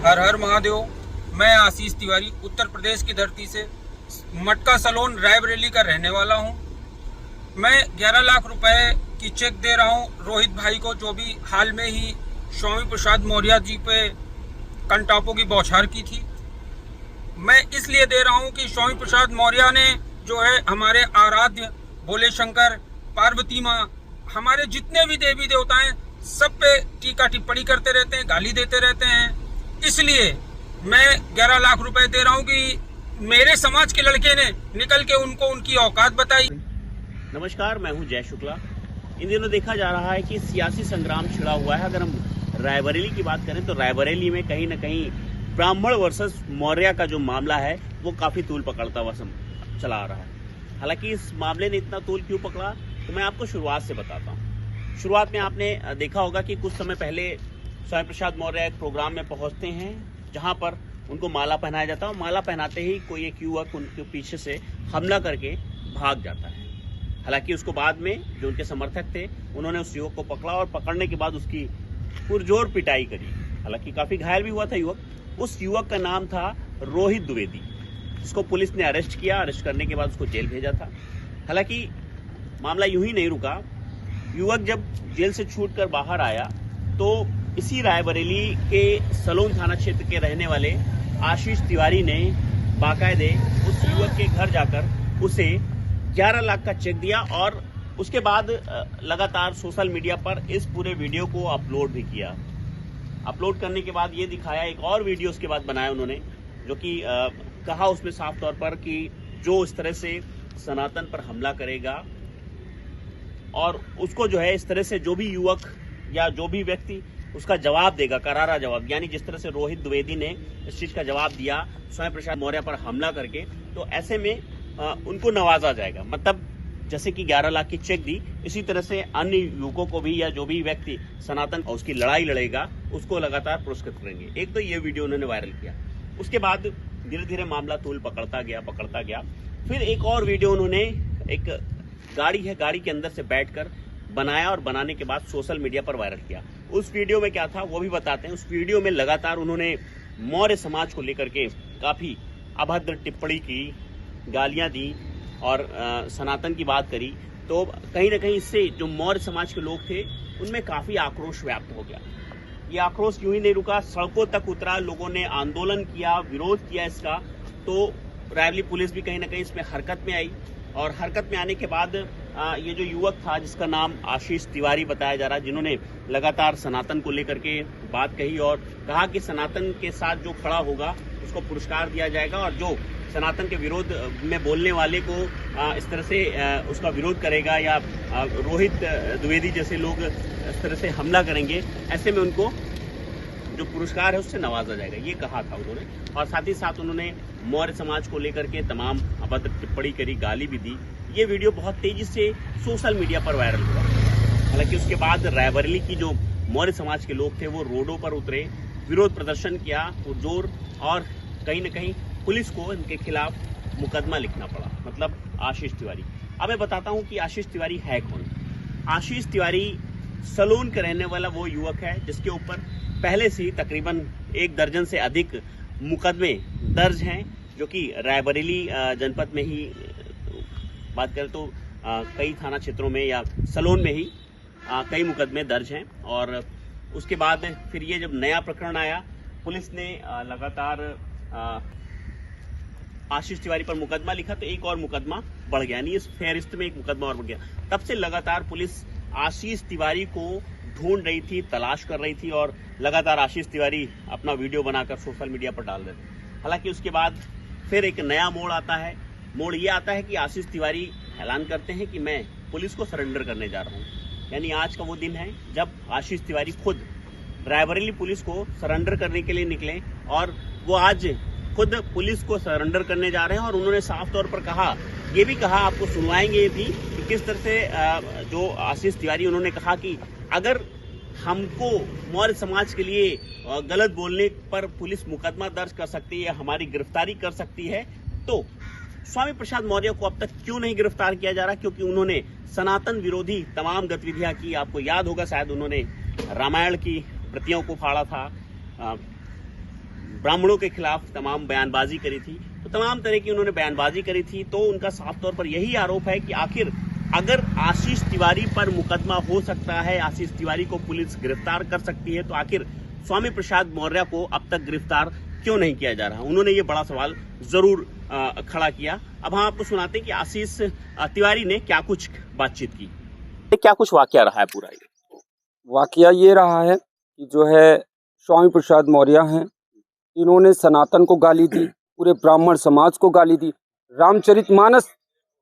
हर हर महादेव। मैं आशीष तिवारी उत्तर प्रदेश की धरती से मटका सलोन रायबरेली का रहने वाला हूं। मैं 11 लाख रुपए की चेक दे रहा हूं रोहित भाई को, जो भी हाल में ही स्वामी प्रसाद मौर्य जी पे कंटापों की बौछार की थी। मैं इसलिए दे रहा हूं कि स्वामी प्रसाद मौर्य ने जो है हमारे आराध्य भोले शंकर, पार्वती माँ, हमारे जितने भी देवी देवता हैं सब पे टीका टिप्पणी करते रहते हैं, गाली देते रहते हैं। इसलिए मैं 11 लाख रुपए दे रहा हूं कि मेरे समाज के लड़के ने निकल के उनको उनकी औकात बताई। नमस्कार, मैं हूं जय शुक्ला। इन दिनों देखा जा रहा है कि सियासी संग्राम छिड़ा हुआ है। अगर हम रायबरेली की बात करें तो रायबरेली में कहीं न कहीं ब्राह्मण वर्सेस मौर्य का जो मामला है वो काफी तूल पकड़ता हुआ चला आ रहा है। हालांकि इस मामले ने इतना तूल क्यों पकड़ा तो मैं आपको शुरुआत से बताता हूँ। शुरुआत में आपने देखा होगा कि कुछ समय पहले स्वामी प्रसाद मौर्य एक प्रोग्राम में पहुंचते हैं जहां पर उनको माला पहनाया जाता है और माला पहनाते ही कोई एक युवक उनके पीछे से हमला करके भाग जाता है। हालांकि उसको बाद में जो उनके समर्थक थे उन्होंने उस युवक को पकड़ा और पकड़ने के बाद उसकी पुरजोर पिटाई करी। हालांकि काफी घायल भी हुआ था युवक। उस युवक का नाम था रोहित द्विवेदी, जिसको पुलिस ने अरेस्ट किया। अरेस्ट करने के बाद उसको जेल भेजा था। हालांकि मामला यूं ही नहीं रुका। युवक जब जेल से छूटकर बाहर आया तो इसी रायबरेली के सलोन थाना क्षेत्र के रहने वाले आशीष तिवारी ने बाकायदे उस युवक के घर जाकर उसे 11 लाख का चेक दिया और उसके बाद लगातार सोशल मीडिया पर इस पूरे वीडियो को अपलोड भी किया। अपलोड करने के बाद ये दिखाया, एक और वीडियो उसके बाद बनाया उन्होंने, जो कि कहा उसमें साफ तौर पर कि जो इस तरह से सनातन पर हमला करेगा और उसको जो है इस तरह से जो भी युवक या जो भी व्यक्ति उसका जवाब देगा, करारा जवाब, यानी जिस तरह से रोहित द्विवेदी ने इस चीज का जवाब दिया स्वामी प्रसाद मौर्य पर हमला करके, तो ऐसे में उनको नवाजा जाएगा। मतलब जैसे कि 11 लाख की चेक दी, इसी तरह से अन्य युवकों को भी या जो भी व्यक्ति सनातन और उसकी लड़ाई लड़ेगा उसको लगातार पुरस्कृत करेंगे। एक तो ये वीडियो उन्होंने वायरल किया। उसके बाद धीरे धीरे मामला तूल पकड़ता गया। फिर एक और वीडियो उन्होंने, एक गाड़ी है, गाड़ी के अंदर से बैठकर बनाया और बनाने के बाद सोशल मीडिया पर वायरल किया। उस वीडियो में क्या था वो भी बताते हैं। उस वीडियो में लगातार उन्होंने मौर्य समाज को लेकर के काफी अभद्र टिप्पणी की, गालियां दी और सनातन की बात करी। तो कहीं ना कहीं इससे जो मौर्य समाज के लोग थे उनमें काफी आक्रोश व्याप्त हो गया। ये आक्रोश यूं ही नहीं रुका, सड़कों तक उतरा, लोगों ने आंदोलन किया, विरोध किया इसका। तो रायबरेली पुलिस भी कहीं ना कहीं इसमें हरकत में आई और हरकत में आने के बाद ये जो युवक था जिसका नाम आशीष तिवारी बताया जा रहा है, जिन्होंने लगातार सनातन को लेकर के बात कही और कहा कि सनातन के साथ जो खड़ा होगा उसको पुरस्कार दिया जाएगा और जो सनातन के विरोध में बोलने वाले को इस तरह से उसका विरोध करेगा या रोहित द्विवेदी जैसे लोग इस तरह से हमला करेंगे, ऐसे में उनको जो पुरस्कार है उससे नवाजा जाएगा, ये कहा था उन्होंने। और साथ ही साथ उन्होंने मौर्य समाज को लेकर के तमाम अभद्र टिप्पणी करी, गाली भी दी। ये वीडियो बहुत तेजी से सोशल मीडिया पर वायरल हुआ। हालांकि उसके बाद रायबरेली की जो मौर्य समाज के लोग थे वो रोडों पर उतरे, विरोध प्रदर्शन किया पुरजोर और कहीं न कहीं पुलिस को इनके खिलाफ मुकदमा लिखना पड़ा, मतलब आशीष तिवारी। अब मैं बताता हूँ कि आशीष तिवारी है कौन। आशीष तिवारी सलोन का रहने वाला वो युवक है जिसके ऊपर पहले से ही तकरीबन 1 दर्जन से अधिक मुकदमे दर्ज हैं, जो कि रायबरेली जनपद में ही बात करें तो कई थाना क्षेत्रों में या सलोन में ही कई मुकदमे दर्ज हैं। और उसके बाद फिर ये जब नया प्रकरण आया, पुलिस ने लगातार आशीष तिवारी पर मुकदमा लिखा तो एक और मुकदमा बढ़ गया, यानी इस फेहरिस्त में एक मुकदमा और बढ़ गया। तब से लगातार पुलिस आशीष तिवारी को ढूंढ रही थी, तलाश कर रही थी और लगातार आशीष तिवारी अपना वीडियो बनाकर सोशल मीडिया पर डाल रहे थे। हालांकि उसके बाद फिर एक नया मोड़ आता है। मोड़ ये आता है कि आशीष तिवारी ऐलान करते हैं कि मैं पुलिस को सरेंडर करने जा रहा हूँ। यानी आज का वो दिन है जब आशीष तिवारी खुद रायबरेली पुलिस को सरेंडर करने के लिए निकले और वो आज खुद पुलिस को सरेंडर करने जा रहे हैं। और उन्होंने साफ तौर पर कहा, ये भी कहा, आपको सुनवाएंगे भी कि किस तरह से जो आशीष तिवारी उन्होंने कहा कि अगर हमको मौर्य समाज के लिए गलत बोलने पर पुलिस मुकदमा दर्ज कर सकती है, हमारी गिरफ्तारी कर सकती है, तो स्वामी प्रसाद मौर्य को अब तक क्यों नहीं गिरफ्तार किया जा रहा? क्योंकि उन्होंने सनातन विरोधी तमाम गतिविधियां की। आपको याद होगा शायद उन्होंने रामायण की प्रतियों को फाड़ा था, ब्राह्मणों के खिलाफ तमाम बयानबाजी करी थी। तो तमाम तरह की उन्होंने बयानबाजी करी थी। तो उनका साफ तौर पर यही आरोप है कि आखिर अगर आशीष तिवारी पर मुकदमा हो सकता है, आशीष तिवारी को पुलिस गिरफ्तार कर सकती है, तो आखिर स्वामी प्रसाद मौर्य को अब तक गिरफ्तार क्यों नहीं किया जा रहा? उन्होंने ये बड़ा सवाल जरूर खड़ा किया। अब हम आपको सुनाते हैं कि आशीष तिवारी ने क्या कुछ बातचीत की, क्या कुछ वाकया रहा है पूरा। वाकया ये रहा है कि जो है स्वामी प्रसाद मौर्य हैं, इन्होंने सनातन को गाली दी, पूरे ब्राह्मण समाज को गाली दी, रामचरितमानस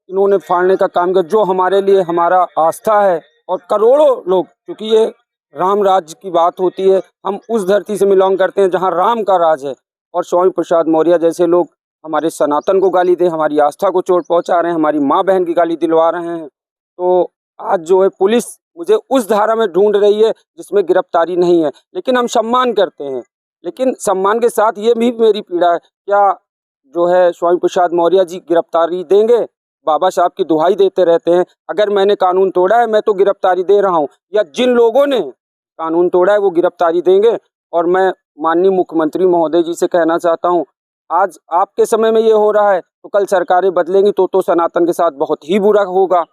इन्होंने फाड़ने का काम किया, जो हमारे लिए हमारा आस्था है। और करोड़ों लोग, क्योंकि ये राम राज्य की बात होती है, हम उस धरती से बिलोंग करते हैं जहाँ राम का राज है। और स्वामी प्रसाद मौर्य जैसे लोग हमारे सनातन को गाली दे, हमारी आस्था को चोट पहुंचा रहे हैं, हमारी माँ बहन की गाली दिलवा रहे हैं। तो आज जो है पुलिस मुझे उस धारा में ढूंढ रही है जिसमें गिरफ्तारी नहीं है, लेकिन हम सम्मान करते हैं। लेकिन सम्मान के साथ ये भी मेरी पीड़ा है, क्या जो है स्वामी प्रसाद मौर्य जी गिरफ्तारी देंगे? बाबा साहब की दुहाई देते रहते हैं, अगर मैंने कानून तोड़ा है मैं तो गिरफ्तारी दे रहा हूँ, या जिन लोगों ने कानून तोड़ा है वो गिरफ्तारी देंगे। और मैं माननीय मुख्यमंत्री महोदय जी से कहना चाहता हूँ, आज आपके समय में ये हो रहा है तो कल सरकारें बदलेंगी तो सनातन के साथ बहुत ही बुरा होगा।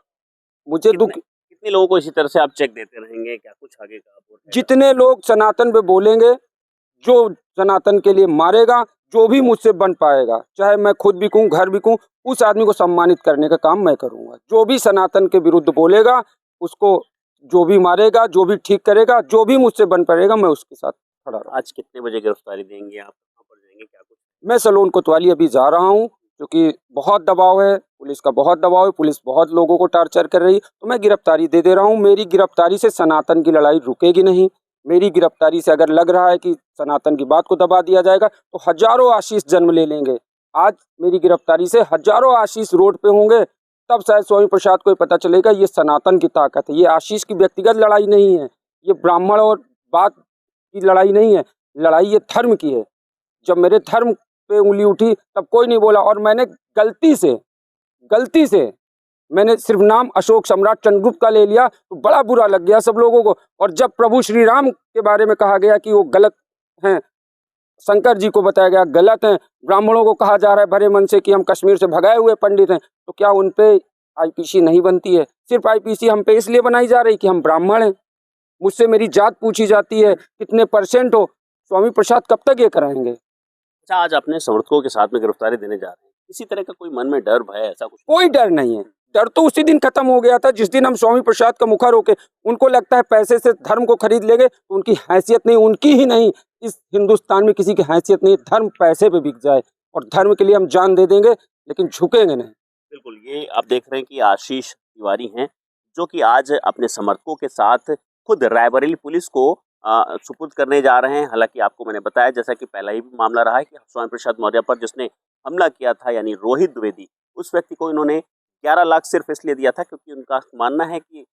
मुझे दुख। कितने लोगों को इसी तरह से आप चेक देते रहेंगे? क्या कुछ आगे का? जितने लोग सनातन पे बोलेंगे, जो सनातन के लिए मारेगा, जो भी मुझसे बन पाएगा, चाहे मैं खुद बिकूं, घर बिकूं, उस आदमी को सम्मानित करने का काम मैं करूंगा। जो भी सनातन के विरुद्ध बोलेगा, उसको जो भी मारेगा, जो भी ठीक करेगा, जो भी मुझसे बन पड़ेगा, मैं उसके साथ खड़ा रहूंगा। आज कितने बजे गिरफ्तारी देंगे आप? कहाँ पर जाएंगे? क्या कुछ? मैं सलोन कोतवाली अभी जा रहा हूँ, क्योंकि बहुत दबाव है, पुलिस का बहुत दबाव है, पुलिस बहुत लोगों को टार्चर कर रही है, तो मैं गिरफ्तारी दे रहा हूँ। मेरी गिरफ्तारी से सनातन की लड़ाई रुकेगी नहीं। मेरी गिरफ्तारी से अगर लग रहा है कि सनातन की बात को दबा दिया जाएगा तो हजारों आशीष जन्म ले लेंगे। आज मेरी गिरफ्तारी से हजारों आशीष रोड पे होंगे, तब शायद स्वामी प्रसाद को पता चलेगा ये सनातन की ताकत है। ये आशीष की व्यक्तिगत लड़ाई नहीं है, ये ब्राह्मण और बात की लड़ाई नहीं है, लड़ाई ये धर्म की है। जब मेरे धर्म पे उंगली उठी तब कोई नहीं बोला, और मैंने गलती से मैंने सिर्फ नाम अशोक सम्राट चंद्रगुप्त का ले लिया तो बड़ा बुरा लग गया सब लोगों को। और जब प्रभु श्री राम के बारे में कहा गया कि वो गलत हैं, शंकर जी को बताया गया गलत हैं, ब्राह्मणों को कहा जा रहा है भरे मन से कि हम कश्मीर से भगाए हुए पंडित हैं, तो क्या उन पे आईपीसी नहीं बनती है? सिर्फ आईपीसी हम पे इसलिए बनाई जा रही कि हम ब्राह्मण हैं। मुझसे मेरी जात पूछी जाती है, कितने % हो। स्वामी प्रसाद कब तक ये कराएंगे? अच्छा, आज अपने समर्थकों के साथ में गिरफ्तारी देने जा रहे हैं, किसी तरह का कोई मन में डर भय ऐसा कुछ? कोई डर नहीं है। डर तो उसी दिन खत्म हो गया था जिस दिन हम स्वामी प्रसाद का मुखर होके, उनको लगता है पैसे से धर्म को खरीद लेंगे, तो उनकी हैसियत नहीं, उनकी ही नहीं, इस हिंदुस्तान में किसी की हैसियत नहीं। धर्म पैसे पे बिक जाए, और धर्म के लिए हम जान दे देंगे, लेकिन झुकेंगे नहीं। बिल्कुल, ये आप देख रहे हैं कि आशीष तिवारी हैं, जो कि आज अपने समर्थकों के साथ खुद रायबरेली पुलिस को सुपुर्द करने जा रहे हैं। हालांकि आपको मैंने बताया, जैसा कि पहला ही मामला रहा है कि स्वामी प्रसाद मौर्य पर जिसने हमला किया था, यानी रोहित द्विवेदी, उस व्यक्ति को इन्होंने 11 लाख सिर्फ इसलिए दिया था क्योंकि उनका मानना है कि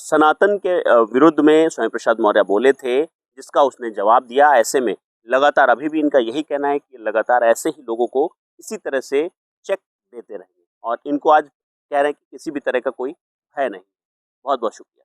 सनातन के विरुद्ध में स्वामी प्रसाद मौर्य बोले थे, जिसका उसने जवाब दिया। ऐसे में लगातार अभी भी इनका यही कहना है कि लगातार ऐसे ही लोगों को इसी तरह से चेक देते रहेंगे, और इनको आज कह रहे हैं कि किसी भी तरह का कोई भय नहीं। बहुत बहुत शुक्रिया।